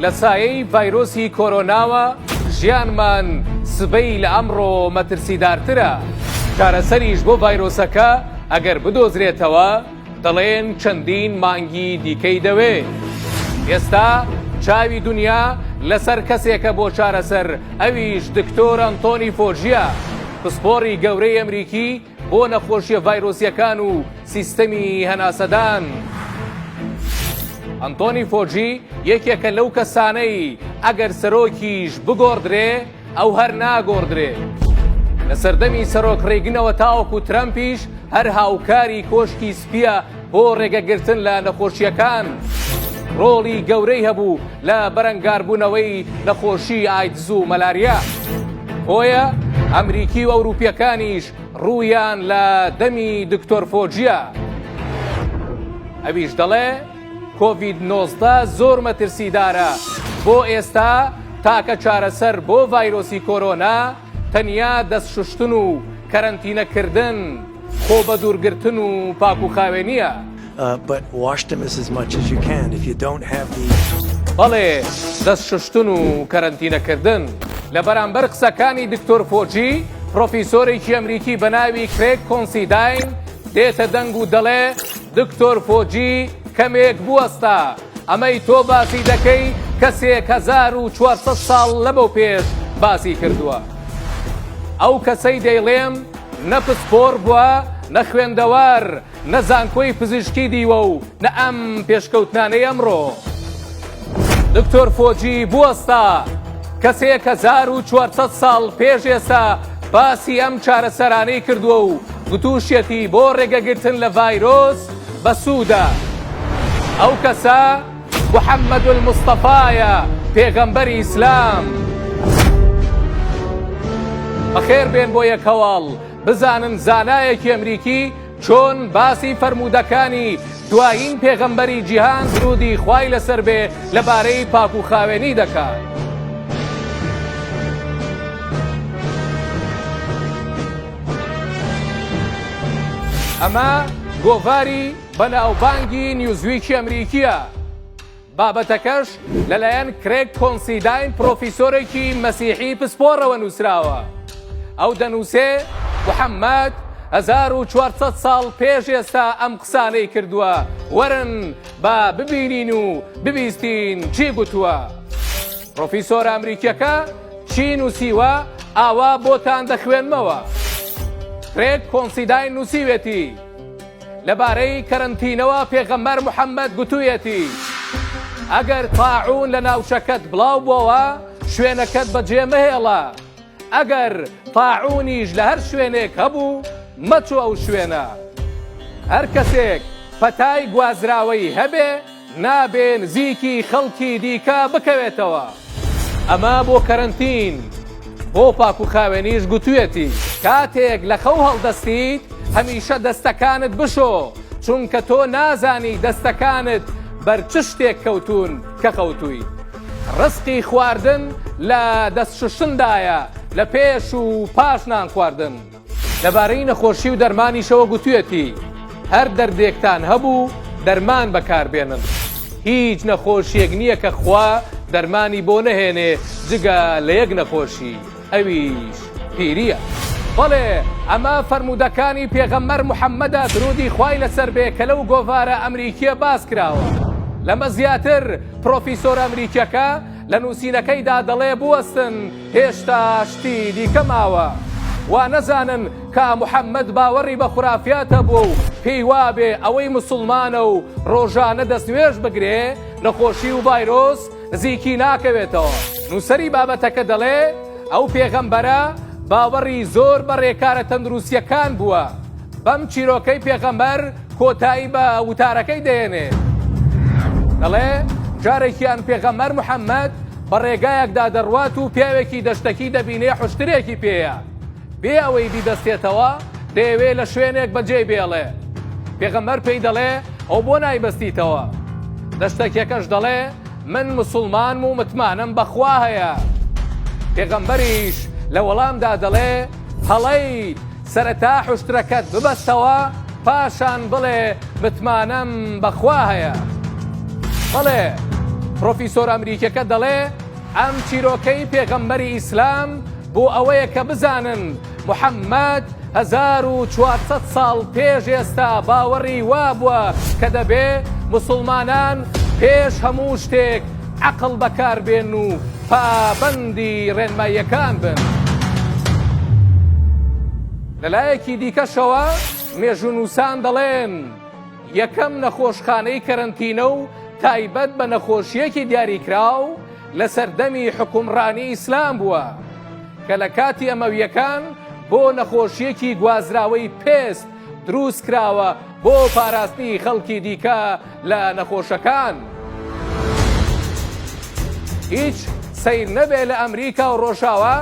لە سایەی ڤایرۆسی کۆرۆناوە ژیانمان سبەی لە ئەمڕۆ مەترسیدارترە. چارەسەریش بۆ ڤایرۆسەکە ئەگەر بدۆزرێتەوە دەڵێن چەندین مانگی دیکەی دەوێ. ئێستا چاوی دنیا لەسەر کەسێکە بۆ چارەسەر، ئەویش دکتۆر ئەنتۆنی فۆجیە، پسپۆڕی گەورەی ئەمریکی بۆ نەخۆشیە ڤایرۆسیەکان و سیستەمی هەناسەدان. ئەنتۆنی فۆجی یەکێکە لەو کەسانەی ئەگەر سەرۆکیش بگۆڕدرێ ئەو هەر ناگۆڕدرێ. لە سەردەمی سەرۆک ڕێگنەوە تاوەکو ترەمپیش هەر هاوکاری کۆشکی سپیە بۆ ڕێگەگرتن لە نەخۆشیەکان. ڕۆڵی گەورەی هەبوو لە بەرەنگاربوونەوەی نەخۆشی ئایدز و مەلاریا. بۆیە ئەمریکی و ئەوروپیەکانیش ڕوویان لە دەمی دکتۆر فۆجیە. ئەویش دەڵێ کۆڤید-19 زۆر مەترسیدارە، بۆ ئێستا تاکە چارەسەر بۆ ڤایرۆسی کۆرۆنا تەنیا دەستشوشتن و کەرەنتینەکردن، خۆ بە دوورگرتن و پاکوخاوێنیە. بەڵێ دەستشوشتن و کەرەنتینەکردن. لە بەرامبەر قسەکانی دکتۆر فۆجی، پرۆفیسۆرێکی ئەمریکی بە ناوی کریگ کۆنسیداین دێتە دەنگ و دەڵێ دکتۆر فۆجی کەمێک بوەستە، ئەمەی تۆ باسی دەکەی کەسێک 1400 ساڵ لەبەو پێش باسی کردووە. ئەو کەسەی دەیڵێم نە پسپۆڕ بووە، نە خوێندەوار، نە زانکۆی پزیشکی دیوە و نە ئەم پێشکەوتنانەی ئەمڕۆ. دکتۆر فۆجی بوەستە، کەسێک 1400 ساڵ پێش ئێستا باسی ئەم چارەسەرانەی کردووە و گوتوشێتی بۆ ڕێگەگرتن لە ڤایرۆس بەسوودە. ئەو کەسە محەممەد المستەفایە، پێغەمبەری ئیسلام. بەخێر بێن بۆ یەک هەواڵ بزانن زانایەکی ئەمریکی چۆن باسی فەرموودەکانی دوایین پێغەمبەری جیهان درودی خوای لەسەر بێ لەبارەی پاکوخاوێنی دەکات. ئەمە گۆڤاری بەناوبانگی نیوزویکی ئەمریکیە. بابەتەکەش لەلایەن کریگ کۆنسیداین پرۆفیسۆرێکی مەسیحی پسپۆڕەوە نووسراوە. ئەو دەنووسێ محەممەد 1400 ساڵ پێش ئێستا ئەم قسانەی کردووە، وەرن با ببینین و ببیستین چی گوتووە. پرۆفیسۆر ئەمریکیەکە چی نووسیوە ئاوا بۆتان دەخوێنمەوە. کریگ کۆنسیداین نووسیوێتی لەبارەی کەرەنتینەوە پێغەمبەر محەممەد گوتوویەتی ئەگەر تاعون لە ناوچەکەت بڵاو بووەوە شوێنەکەت بەجێ مەهێڵە، ئەگەر تاعونیش لە هەر شوێنێک هەبوو مەچۆ ئەو شوێنە. هەر کەسێک پەتای گوازراوەی هەبێ نابێ نزیکی خەڵکی دیکە بکەوێتەوە. ئەمە بۆ کەرەنتین. بۆ پاکوخاوێنیش گوتوویەتی کاتێک لە خەو هەڵدەستیت هەمیشە دەستەکانت بشۆ، چونکە تۆ نازانی دەستەکانت بەر چ شتێک کەوتون کە خەوتووی. ڕستقی خواردن لە دەستشوشتندایە، لە پێش و پاش نان خواردن. لەبارەی نەخۆشی و دەرمانیشەوە گوتوویەتی هەر دەردێکتان هەبوو دەرمان بەکاربێنن. هیچ نەخۆشیەک نییە کە خوا دەرمانی بۆ نەهێنێ جگە لە یەک نەخۆشی، ئەویش پیریە. بەڵێ ئەمە فەرموودەکانی پێغەمبەر محەممەدە درودی خوای لەسەر بێ کە لەو گۆڤارە ئەمریکیە باس کراوە. لەمە زیاتر پرۆفیسۆر ئەمریکیەکە لە نووسینەکەیدا دەڵێ بوەستن هێشتا شتی دیکە ماوە. وا نەزانن کە محەممەد باوەڕی بە خوراافیاتە بوو و پێی وابێ ئەوەی موسڵمانە و ڕۆژانە دەستنوێژ بگرێ نەخۆشی و ڤایرۆس نزیکی ناکەوێتەوە. نووسەری بابەتەکە دەڵێ ئەو پێغەمبەرە باوەڕی زۆر بە ڕێکارە تەندروستیەکان بووە. بەم چیرۆکەی پێغەمبەر کۆتایی بە وتارەکەی دێنێ. دەڵێ جارێکیان پێغەمبەر محەممەد بە ڕێگایەکدا دەڕوات و پیاوێکی دەشتەکی دەبینێ حوشترێکی پێیە. بێ ئەوەی بیدەستێتەوە دەیەوێ لە شوێنێک بەجێ بێڵێ. پێغەمبەر پێی دەڵێ ئەو بۆ نایبەستیتەوە. دەشتەکێکەش دەڵێ من موسڵمانم و متمانم بەخوا هەیە. پێغەمبەریش لە وەڵامدا دەڵێ هەڵەیت سەرەتا حوشترەکەت ببەستەوە پاشان بڵێ متمانەم بەخوا هەیە. بەڵێ پرۆفیسۆر ئەمریکیەکە دەڵێ ئەم چیرۆکەی پێغەمبەری ئیسلام بۆ ئەوەیە کە بزانن محەممەد 1400 ساڵ پێش ئێستا باوەڕی وابووە کە دەبێ مسلمانان پێش هەموو شتێک عەقڵ بەکاربێن و پابەندی ڕێنماییەکان بن. لەلایەکی دیکەشەوە مێژونووسان دەڵێن یەکەم نەخۆشخانەی کەرەنتینە و تایبەت بە نەخۆشیەکی دیاری کراو لە سەردەمی حکومڕانی ئیسلام بووە کە لە کاتی ئەمەویەکان بۆ نەخۆشیەکی گوازراوەی پێست دروست کراوە بۆ پاراستنی خەڵکی دیکە لە نەخۆشەکان. هیچ سیر نەبێ لە ئەمریکا و ڕۆژاوە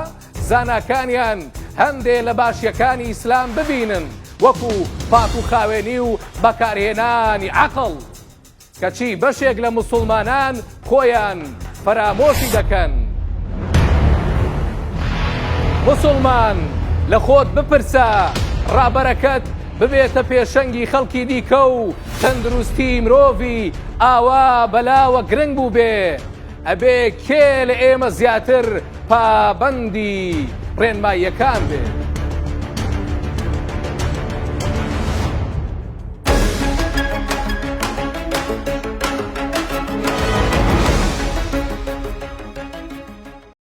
زاناکانیان هەندێ لە باشیەکانی ئیسلام ببینن وەکو پاک و خاوێنی و بەکارهێنانی عەقڵ کەچی بەشێک لە موسڵمانان خۆیان فەرامۆشی دەکەن. موسڵمان لە خۆت بپرسە ڕابەرەکەت ببێتە پێشەنگی خەڵکی دیکە و تەندروستی مرۆڤی ئاوا بەلاوە گرنگ بوو بێ ئەبێ کێ لە ئێمە زیاتر پابەندی ڕێنماییەکان بێ.